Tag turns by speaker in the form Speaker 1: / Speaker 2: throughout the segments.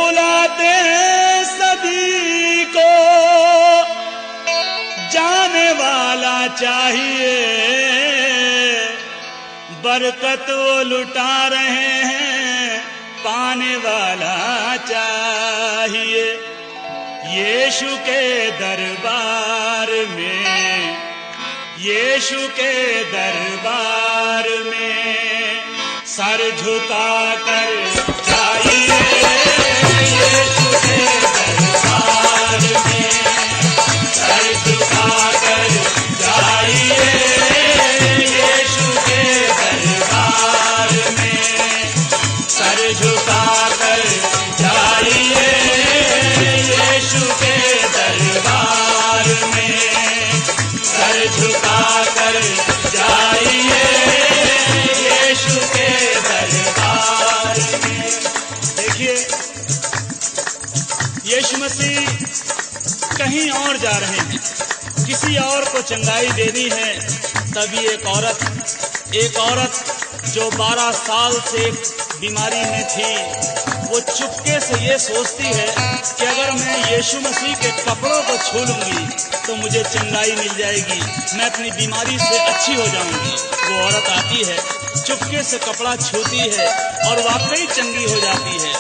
Speaker 1: बुलाते हैं सभी को, जाने वाला चाहिए, बरकत वो लुटा रहे हैं, पाने वाला चाहिए। यीशु के दरबार में, यीशु के दरबार में सर झुका कर जाइए, यीशु के दरबार में सर झुका कर जाइए, यीशु के दरबार में सर झुका कर जाइए, यीशु के दरबार में सर झुका कर जाइए, यीशु के दरबार में। देखिए, यीशु मसीह कहीं और जा रहे हैं, किसी और को चंगाई देनी है। तभी एक औरत जो 12 साल से बीमारी में थी, वो चुपके से ये सोचती है कि अगर मैं यीशु मसीह के कपड़ों को छू लूंगी तो मुझे चंगाई मिल जाएगी, मैं अपनी बीमारी से अच्छी हो जाऊंगी। वो औरत आती है, चुपके से कपड़ा छूती है और वाकई चंगी हो जाती है।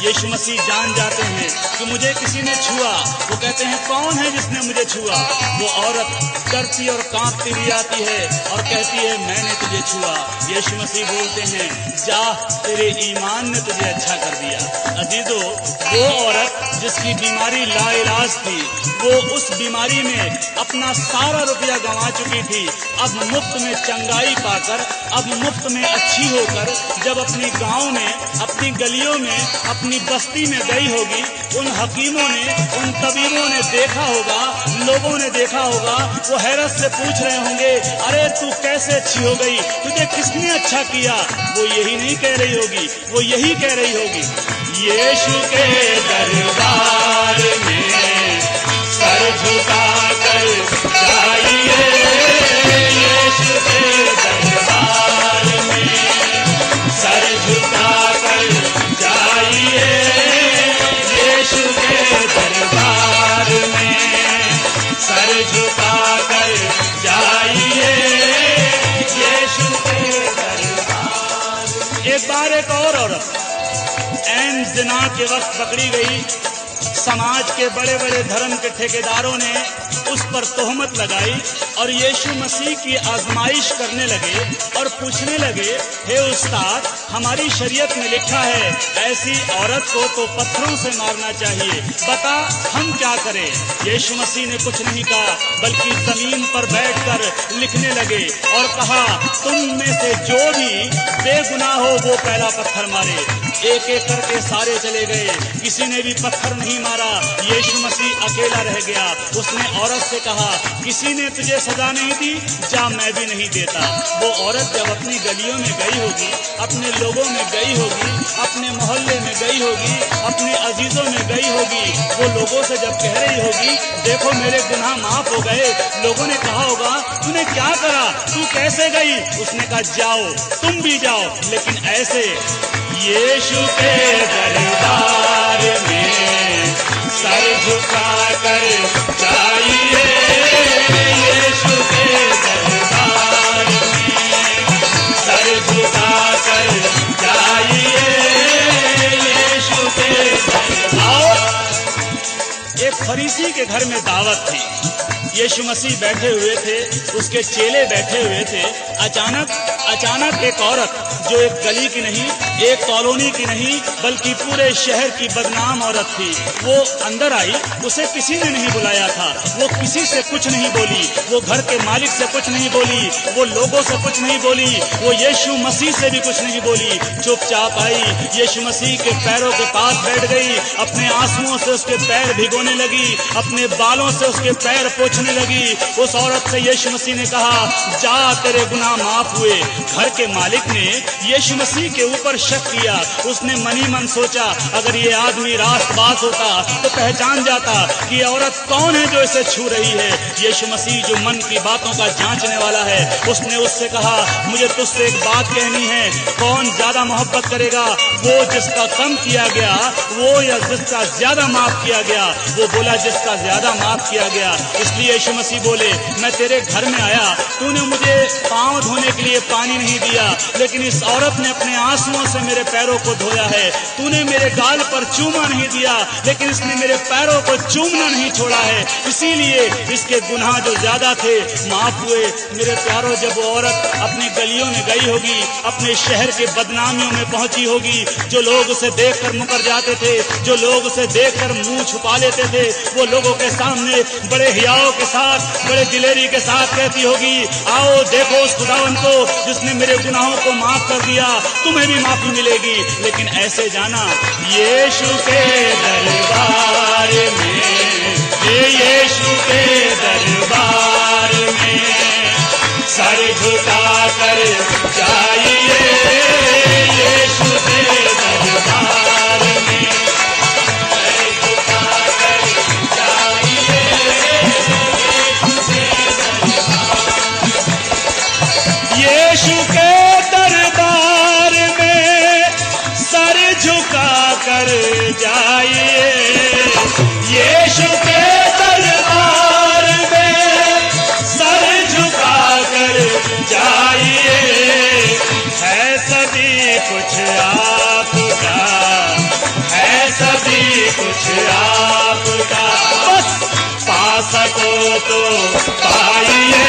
Speaker 1: यीशु मसीह जान जाते हैं कि मुझे किसी ने छुआ। वो कहते हैं, कौन है जिसने मुझे छुआ? वो औरत डरती और कांपती भी आती है और कहती है, मैंने तुझे छुआ। यीशु मसीह बोलते हैं, जा, तेरे ईमान ने तुझे अच्छा कर दिया। अजीजों, वो औरत जिसकी बीमारी लाइलाज थी, वो उस बीमारी में अपना सारा रुपया गंवा चुकी थी, अब मुफ्त में चंगाई पाकर, अब मुफ्त में अच्छी होकर जब अपने गांव में, अपनी गलियों में, अपनी बस्ती में गई होगी, उन हकीमों ने, उन तबीबों ने देखा होगा, लोगों ने देखा होगा, वो हैरत से पूछ रहे होंगे, अरे तू कैसे अच्छी हो गई, तुझे किसने अच्छा किया? वो यही नहीं कह रही होगी, वो यही कह रही होगी, यीशु के दरबार में सर झुका कर जाइए, यीशु के दरबार में सर झुका कर जाइए, यीशु के दरबार में सर झुका कर जाइए, यीशु के दरबार। एक बार एक और औरत ऐन ज़िना के वक्त पकड़ी गई। समाज के बड़े बड़े धर्म के ठेकेदारों ने उस पर तोहमत लगाई और यीशु मसीह की आजमाइश करने लगे और पूछने लगे, हे उस्ताद, हमारी शरीयत में लिखा है ऐसी औरत को तो पत्थरों से मारना चाहिए, बता हम क्या करें? यीशु मसीह ने कुछ नहीं कहा, बल्कि जमीन पर बैठकर लिखने लगे और कहा, तुम में से जो भी बेगुनाह हो वो पहला पत्थर मारे। एक एक करके सारे चले गए, किसी ने भी पत्थर नहीं मारा। यीशु मसीह अकेला रह गया। उसने औरत से कहा, किसी ने तुझे सजा नहीं दी, जा, मैं भी नहीं देता। वो औरत जब अपनी गलियों में गई होगी, अपने लोगों में गई होगी, अपने मोहल्ले में गई होगी, अपने अजीजों में गई होगी, वो लोगों से जब कह रही होगी, देखो मेरे गुनाह माफ हो गए, लोगों ने कहा होगा, तूने क्या करा, तू कैसे गई? उसने कहा, जाओ, तुम भी जाओ, लेकिन ऐसे यीशु के दरबार में सर झुका कर जाइए, यीशु के दरबार में सर झुका कर जाइए, यीशु के दरबार। एक फरीसी के घर में दावत थी। यीशु मसीह बैठे हुए थे, उसके चेले बैठे हुए थे। अचानक एक औरत, जो एक गली की नहीं, एक कॉलोनी की नहीं, बल्कि पूरे शहर की बदनाम औरत थी, वो अंदर आई। उसे किसी ने नहीं बुलाया था, वो किसी से कुछ नहीं बोली, वो घर के मालिक से कुछ नहीं बोली, वो लोगों से कुछ नहीं बोली, वो यीशु मसीह से भी कुछ नहीं बोली। चुपचाप आई, यीशु मसीह के पैरों के पास बैठ गई, अपने आंसुओं से उसके पैर भिगोने लगी। लगी, अपने बालों से उसके पैर पोंछने लगी। उस औरत से यीशु मसीह ने कहा, जा तेरे गुनाह माफ हुए। घर के मालिक ने यीशु मसीह के ऊपर शक किया। उसने मन ही मन सोचा, अगर ये आदमी रास्तबाज होता तो पहचान जाता कि ये औरत कौन है जो इसे छू रही है। यीशु मसीह जो मन की बातों का जांचने वाला है, उसने उससे कहा, मुझे तुझसे एक बात कहनी है, कौन ज्यादा मोहब्बत करेगा, वो जिसका कम किया गया वो या जिसका ज्यादा माफ किया गया? वो बोला, जिसका ज्यादा माफ किया गया। इसलिए यीशु मसीह बोले, मैं तेरे घर में आया, तूने मुझे पांव धोने के लिए पानी नहीं दिया, लेकिन इस औरत ने अपने आंसुओं से मेरे पैरों को धोया है। तूने मेरे गाल पर चूमा नहीं दिया, लेकिन इसने मेरे पैरों को चूमना नहीं छोड़ा है। इसीलिए इसके गुनाह जो ज्यादा थे माफ हुए। मेरे प्यारों, जब वो औरत अपनी गलियों में गई होगी, अपने शहर के बदनामियों में पहुंची होगी, जो लोग उसे देखकर मुकर जाते थे, जो लोग उसे देखकर मुंह छुपा लेते थे, वो लोगों के सामने बड़े हियाव के साथ, बड़े दिलेरी के साथ कहती होगी, आओ देखो उस खुदावन को जिसने मेरे गुनाहों को माफ कर दिया, तुम्हें भी माफी मिलेगी। लेकिन ऐसे जाना, यीशु के दरबार में, यीशु के दरबार में सर झुका कर जाइए, यीशु के दरबार में सर झुका कर जाइए, यीशु के दरबार में सर झुका कर जाइए, यीशु के दरबार में सर झुका कर जाइए। है सभी कुछ आपका, है सभी कुछ आपका, बस पा सको तो पाइए,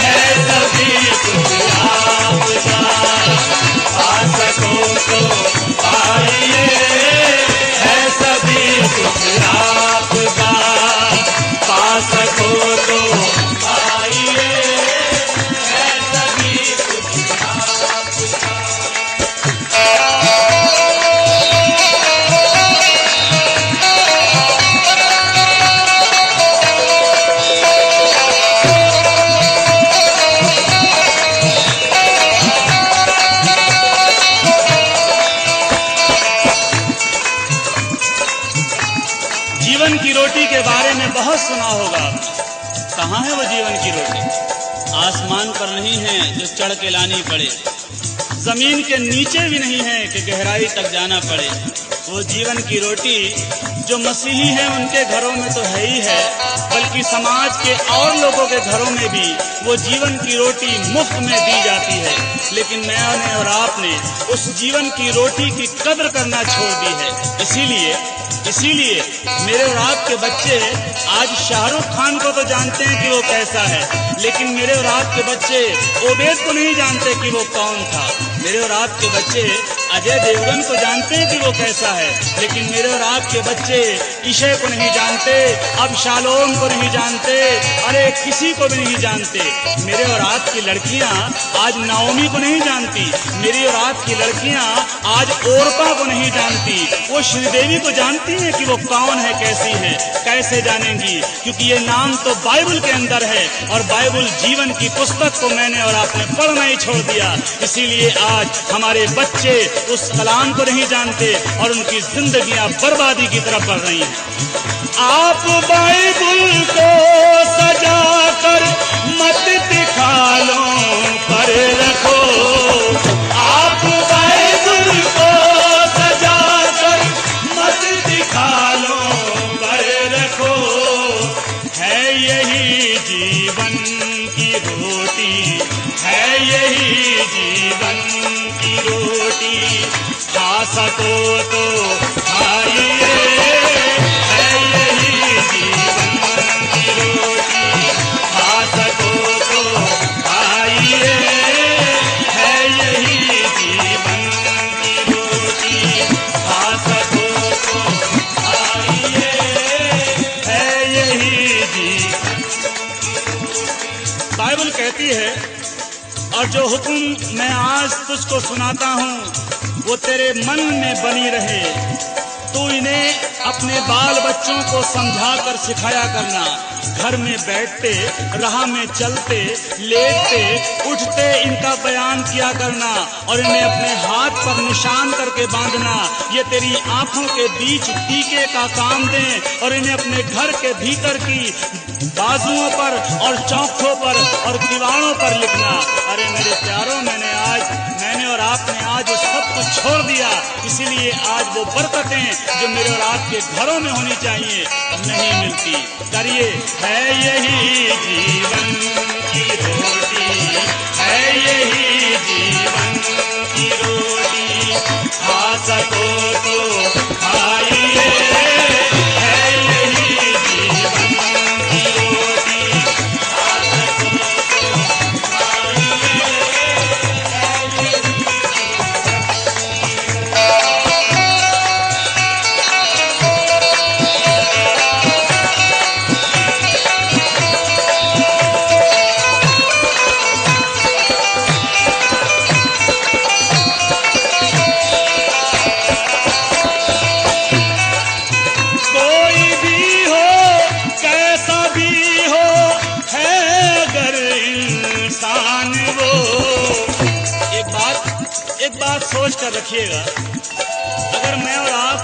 Speaker 1: है सभी कुछ आपका, पा सको तो पाइए, है सभी कुछ आपका, पा सको तो पाइए, है सभी कुछ आपका। जीवन की रोटी के बारे में बहुत सुना होगा। कहाँ है वो जीवन की रोटी? आसमान पर नहीं है जो चढ़ के लानी पड़े, जमीन के नीचे भी नहीं है कि गहराई तक जाना पड़े। वो जीवन की रोटी जो मसीही हैं उनके घरों में तो है ही है, बल्कि समाज के और लोगों के घरों में भी वो जीवन की रोटी मुफ्त में दी जाती है। लेकिन मैंने और आपने उस जीवन की रोटी की कद्र करना छोड़ दी है। इसीलिए मेरे और आपके बच्चे आज शाहरुख खान को तो जानते हैं कि वो कैसा है, लेकिन मेरे और आपके बच्चे ओबेद को नहीं जानते कि वो कौन था। मेरे और आपके बच्चे अजय देवगन को जानते हैं कि वो कैसा है, लेकिन मेरे और आपके बच्चे ईशय को नहीं जानते, अबशालोम को नहीं जानते, अरे किसी को भी नहीं जानते। मेरे और आपकी लड़कियां आज नाओमी को नहीं जानती, मेरी और आपकी लड़कियां आज ओरपा को नहीं जानती। वो श्रीदेवी को जानती हैं कि वो कौन है, कैसी है। कैसे जानेंगी? क्योंकि ये नाम तो बाइबल के अंदर है, और बाइबल जीवन की पुस्तक को मैंने और आपने पढ़ना ही छोड़ दिया। इसीलिए आज हमारे बच्चे उस कलाम को नहीं जानते और उनकी जिंदगियां बर्बादी की तरफ बढ़ रही हैं। आप बाइबल को सजा कर मत दिखालों पर रखो, आप बाइबल को सजा कर मत दिखालों पर रखो। है यही जीवन की रोटी, है यही जीवन की रोटी, खा सको तो खाइए, है यही जीवन की रोटी, खा सको तो खाइए, है यही जीवन की रोटी, खा सको तो खाइए, है यही जीवन। बाइबल कहती है, और जो हुक्म मैं आज तुझको सुनाता हूँ वो तेरे मन में बनी रहे, तू इन्हें अपने बाल बच्चों को समझा कर सिखाया करना। घर में बैठते, राह में चलते, लेटते, उठते इनका बयान किया करना और इन्हें अपने हाथ पर निशान करके बांधना। ये तेरी आंखों के बीच टीके का काम दें और इन्हें अपने घर के भीतर की बाजुओं पर और चौखों पर और दीवारों पर लिखना। अरे मेरे प्यारों, मैंने और आपने आज वो सब कुछ छोड़ दिया, इसीलिए आज वो बरकतें जो मेरे और आपके घरों में होनी चाहिए नहीं मिलती। करिए, है यही जीवन की रोटी, है यही जीवन की रोटी, खा सको तो खाइए, है यही जीवन की रोटी, खा सको तो खाइए, सोच कर रखिएगा, अगर मैं और आप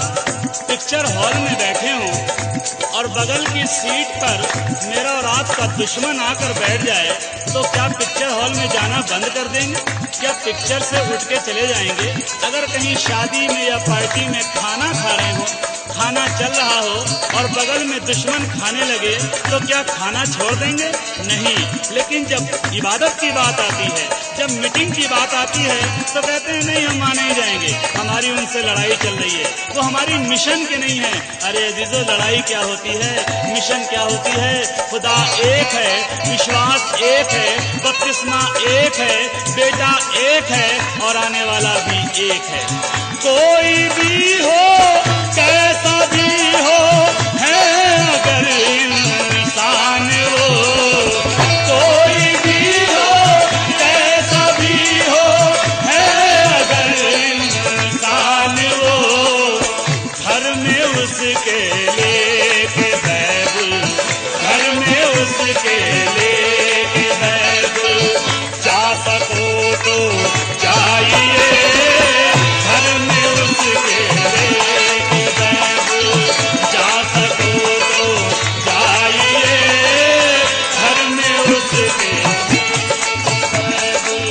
Speaker 1: पिक्चर हॉल में बैठे हों और बगल की सीट पर मेरा और आपका दुश्मन आकर बैठ जाए तो क्या पिक्चर हॉल में जाना बंद कर देंगे? क्या पिक्चर से उठ के चले जाएंगे? अगर कहीं शादी में या पार्टी में खाना खा रहे हो, खाना चल रहा हो और बगल में दुश्मन खाने लगे तो क्या खाना छोड़ देंगे? नहीं। लेकिन जब इबादत की बात आती है, जब मीटिंग की बात आती है तो कहते हैं नहीं, हम वहां नहीं जाएंगे, हमारी उनसे लड़ाई चल रही है, वो हमारी मिशन के नहीं है। अरे अजीजों, लड़ाई क्या होती है, मिशन क्या होती है? खुदा एक है, विश्वास एक है, बपतिस्मा एक है, बेटा एक है और आने वाला भी एक है। कोई भी हो, कैसा भी हो, है अगर इंसान वो, कोई भी हो, कैसा भी हो, है अगर इंसान वो, घर में उसके लेके बैबुल, घर में उसके लेके बैबुल, जा सको तो जाइए, घर में उसके लेके बैबुल, जा सको तो जाइए, घर में उसके बैबुल।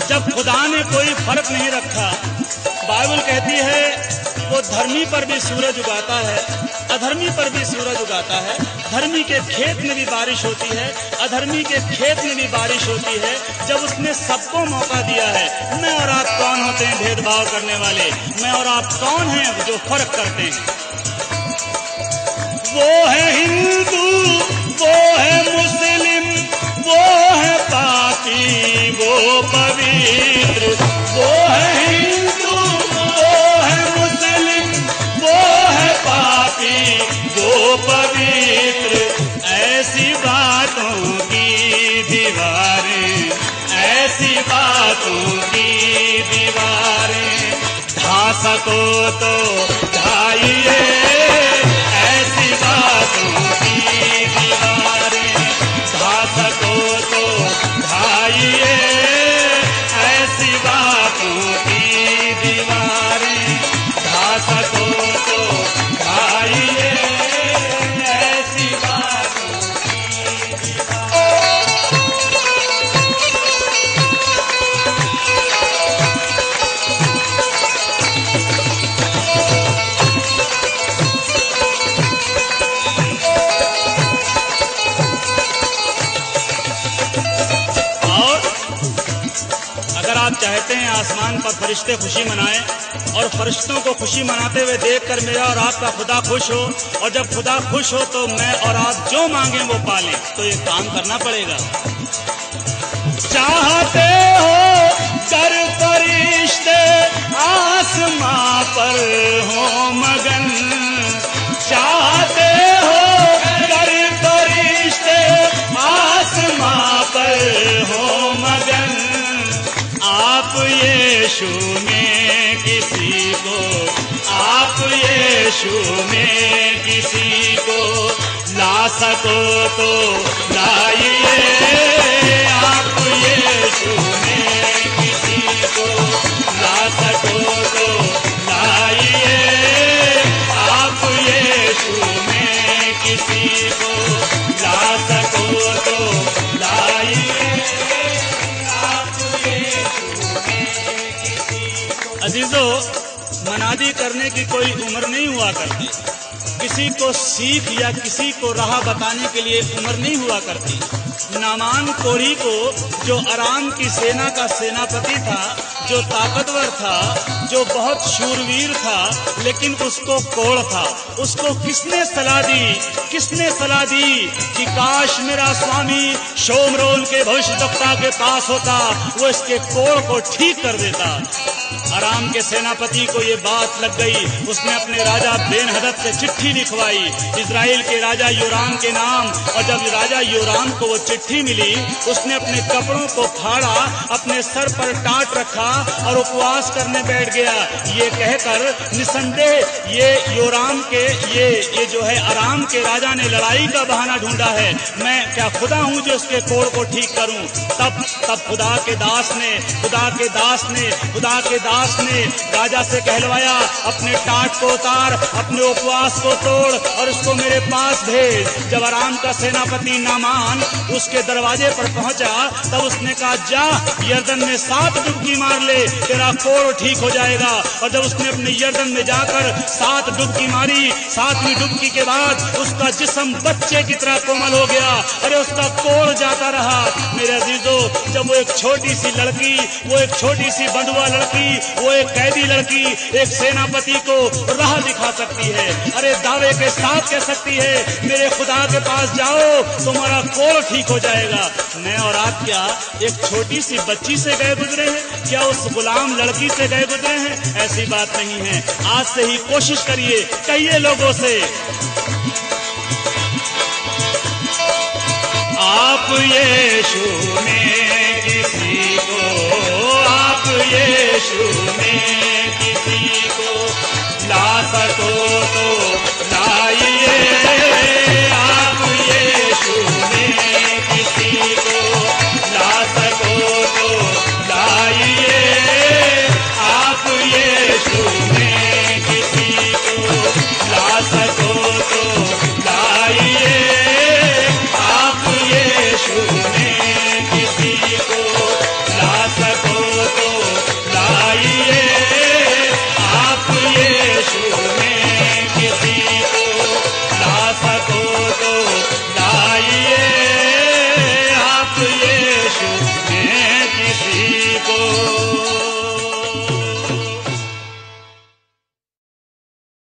Speaker 1: जब खुदा ने कोई फर्क नहीं रखा, बाइबल कहती है वो धर्मी पर भी सूरज उगाता है, अधर्मी पर भी सूरज उगाता है, धर्मी के खेत में भी बारिश होती है, अधर्मी के खेत में भी बारिश होती है। जब उसने सबको मौका दिया है, मैं और आप कौन होते हैं भेदभाव करने वाले? मैं और आप कौन हैं जो फर्क करते हैं? वो है हिंदू, वो है मुस्लिम, वो है पापी, वो पवित्र, वो है हिंदू, वो है मुस्लिम, वो है पापी, वो पवित्र। ऐसी बातों की दीवारें, ऐसी बातों की दीवारें, ढा सको तो ढाइए, ऐसी बातों की दीवारें, ढा सको तो ढाइए, ऐसी बातों की दीवारें, ढा सको तो ढाइए, ऐसी बातों की दीवारें। आप चाहते हैं आसमान पर फरिश्ते खुशी मनाएं और फरिश्तों को खुशी मनाते हुए देखकर मेरा और आपका खुदा खुश हो, और जब खुदा खुश हो तो मैं और आप जो मांगे वो पालें, तो ये काम करना पड़ेगा। चाहते हो कर फरिश्ते आसमां पर हो मगन, चाहते हो कर फरिश्ते आसमां पर हो मगन। आप यीशु में किसी को, आप यीशु में किसी को ला सको तो लाइए, आप यीशु में किसी को ला सको तो लाइए, आप यीशु में किसी को ला सको तो लाइए, आप यीशु में किसी को। अजीजों, मनादी करने की कोई उम्र नहीं हुआ करती, किसी को सीख या किसी को राह बताने के लिए उम्र नहीं हुआ करती। नामान कोढ़ी को, जो अराम की सेना का सेनापति था, जो ताकतवर था, जो बहुत शूरवीर था, लेकिन उसको कोढ़ था। उसको किसने सलाह दी? किसने सलाह दी कि काश मेरा स्वामी शोमरोन के भविष्यवक्ता के पास होता, वो इसके कोढ़ को ठीक कर देता। अराम के सेनापति को ये बात लग गई। उसने अपने राजा बेन-हदद से चिट्ठी लिखवाई इजराइल के राजा योराम के नाम, और जब राजा योराम को वो चिट्ठी मिली, उसने अपने कपड़ों को फाड़ा, अपने सर पर टाट रखा और उपवास करने बैठ गया, ये कहकर निसंदेह ये योराम के ये जो है अराम के राजा ने लड़ाई का बहाना ढूंढा है, मैं क्या खुदा हूं जो उसके कोढ़ को ठीक करूं। तब खुदा के दास ने राजा से कहलवाया, अपने टाट को उतार, अपने उपवास को तोड़ और उसको मेरे पास भेज। जब अराम का सेनापति नामान उसके दरवाजे पर पहुंचा, तब उसने कहा, जा यर्दन में 7 डुबकी मार ले, तेरा कोढ़ ठीक हो जाएगा। और जब उसने अपने यर्दन में जाकर 7 डुबकी मारी, 7वीं डुबकी के बाद उसका जिस्म बच्चे की तरह कोमल हो गया। अरे उसका कोढ़ जाता रहा। मेरे अजीजों, जब वो एक छोटी सी लड़की, वो एक छोटी सी बंधुआ लड़की, वो एक कैदी लड़की एक सेनापति को राह दिखा सकती है, अरे दावे के साथ कह सकती है, मेरे खुदा के पास जाओ, तुम्हारा कोढ़ ठीक हो जाएगा। मैं और आप क्या एक छोटी सी बच्ची से गए गुजरे हैं? क्या उस गुलाम लड़की से गए गुजरे हैं? ऐसी बात नहीं है। आज से ही कोशिश करिए, कहिए लोगों से, आप यीशु में किसी को, आप यीशु में किसी को ला सको तो